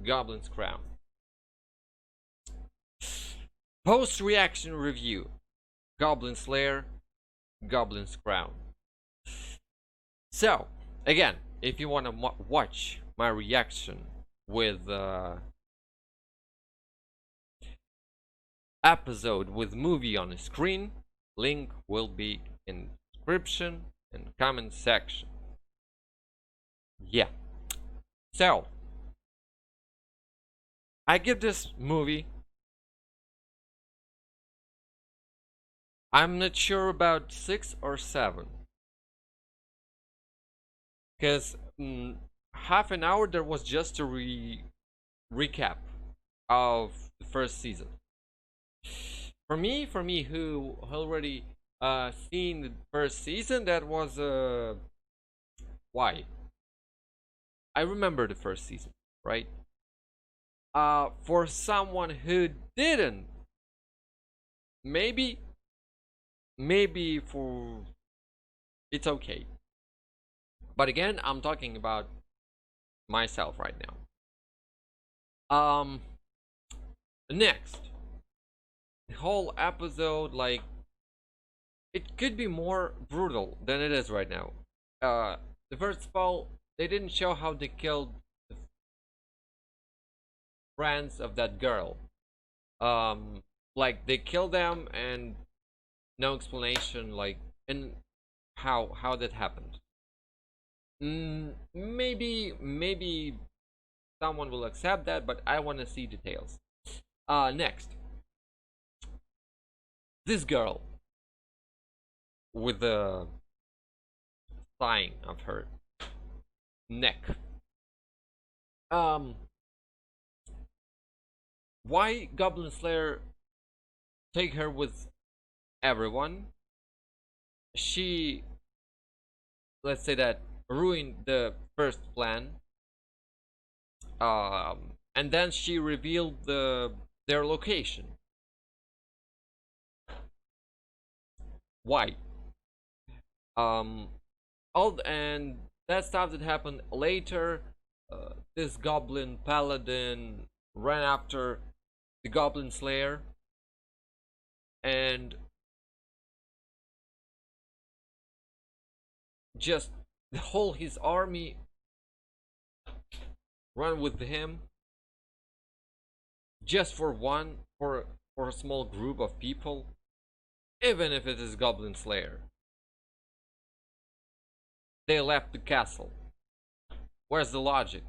Goblin's Crown. Post-reaction review. Goblin Slayer, Goblin's Crown. So, again, if you want to watch my reaction with episode with movie on the screen, link will be in description and comment section. Yeah. So, I give this movie, I'm not sure about 6 or 7. Because half an hour there was just a recap of the first season. For me who already seen the first season, that was why? I remember the first season, right? For someone who didn't, maybe for it's okay. But again, I'm talking about myself right now. Next, the whole episode, like, it could be more brutal than it is right now. The first of all, they didn't show how they killed the friends of that girl. Like, they killed them and no explanation, like, and how that happened. Maybe someone will accept that, but I want to see details. Next, this girl with the sign of her neck. Why Goblin Slayer take her with everyone? She, let's say that, ruined the first plan, and then she revealed their location. Why? All and that stuff that happened later. This Goblin Paladin ran after the Goblin Slayer, and just the whole his army run with him, just for a small group of people, even if it is Goblin Slayer. They left the castle. Where's the logic?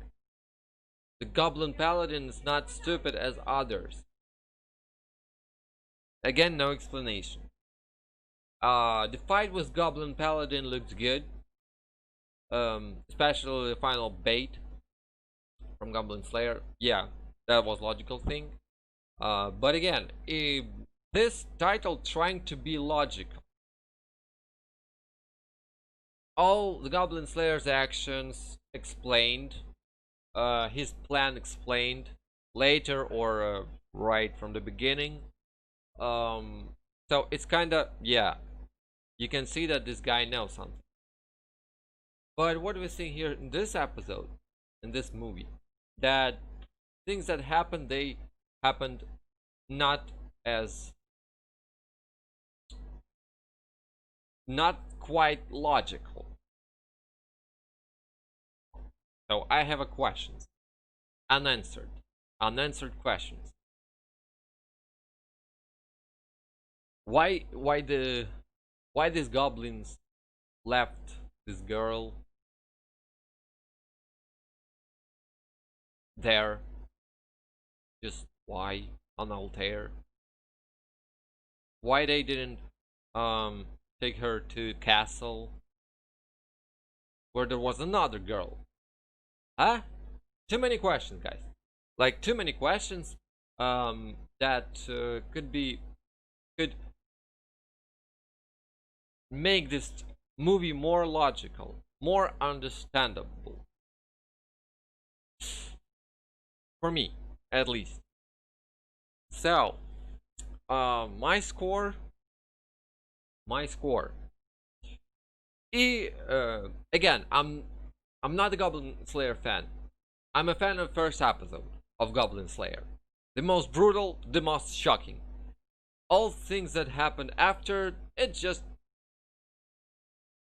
The Goblin Paladin is not stupid as others. Again, no explanation. The fight with Goblin Paladin looked good. Especially the final bait from Goblin Slayer. Yeah, that was logical thing. But again, this title trying to be logical. All the Goblin Slayer's actions explained, his plan explained later or right from the beginning. So it's kinda, yeah, you can see that this guy knows something. But what we're seeing here in this episode, in this movie, that things that happened, they happened not as, not quite logical. So I have a questions, unanswered questions. Why these goblins left this girl there? Just why on Altair? Why they didn't take her to castle where there was another girl? Huh? Too many questions, guys. Like, too many questions that could make this movie more logical, more understandable. For me, at least. So, my score. Again, I'm not a Goblin Slayer fan. I'm a fan of first episode. of Goblin Slayer. The most brutal, the most shocking. All things that happened after, it's just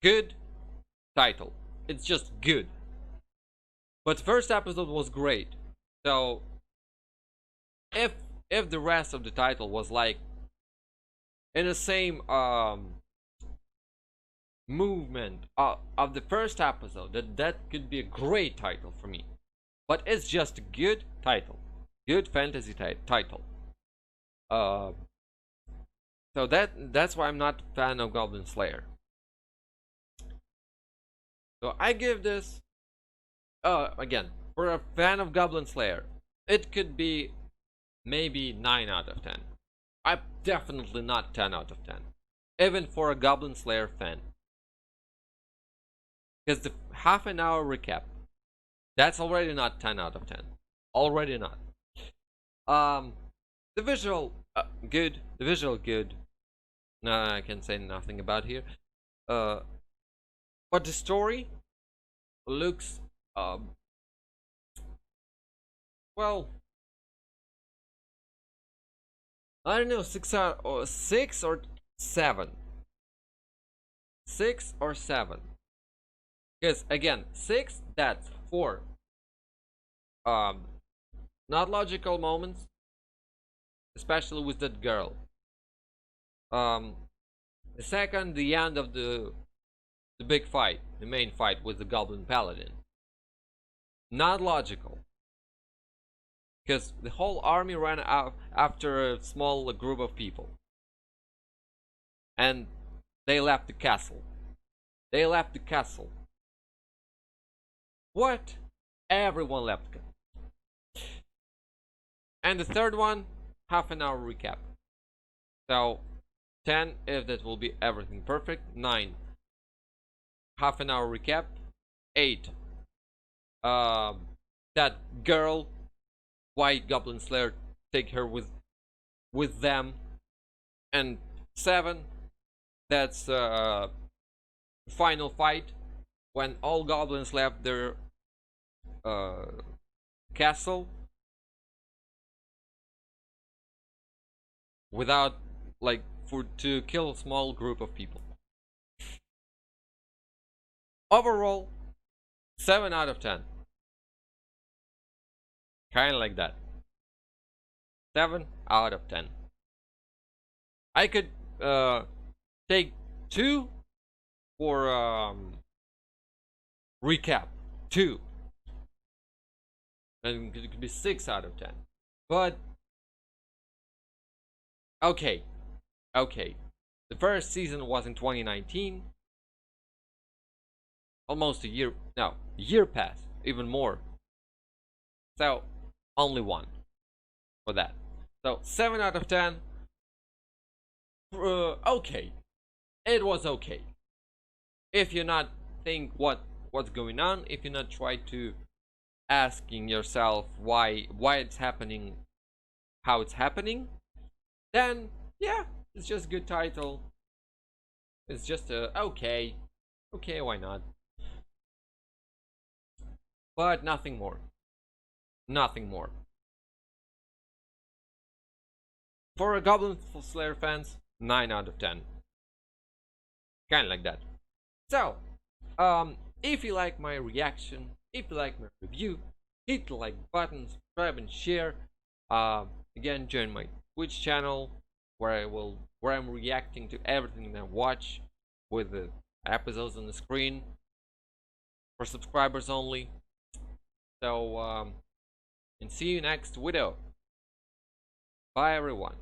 good title. It's just good. But the first episode was great. So if the rest of the title was like in the same movement of the first episode, that could be a great title for me. But it's just a good title, good fantasy title. Uh, so that's why I'm not a fan of Goblin Slayer. So I give this again, for a fan of Goblin Slayer, it could be maybe 9 out of 10. I'm definitely not 10 out of 10. Even for a Goblin Slayer fan. Because the half an hour recap, that's already not 10 out of 10. Already not. The visual, good. The visual, good. No, I can say nothing about here. But the story looks, well, I don't know, 6 or 7. 6 or 7. Because again, 6, that's 4 not logical moments, especially with that girl. The second, the end of the big fight, the main fight with the Goblin Paladin. Not logical. Because the whole army ran out after a small group of people. And they left the castle. They left the castle. What? Everyone left. And the third one, half an hour recap. So 10 if that will be everything perfect. 9, half an hour recap. 8, that girl, why Goblin Slayer take her with them. And 7, that's final fight when all goblins left their castle without, like, to kill a small group of people. Overall, 7 out of 10. Kinda like that. 7 out of 10. I could take 2 for recap. 2. And it could be 6 out of 10. But okay. The first season was in 2019. Almost a year. No, a year passed. Even more. So, only 1 for that. So, 7 out of 10. Okay. It was okay. If you're not think what's going on, if you're not try to asking yourself why it's happening, how it's happening, then yeah, it's just a good title. It's just okay, why not? But nothing more. For a Goblin Slayer fans, 9 out of 10. Kinda like that. So, if you like my reaction, if you like my review, hit the like button, subscribe and share. Again, join my Twitch channel where I'm reacting to everything that I watch with the episodes on the screen for subscribers only. So, and see you next video. Bye everyone.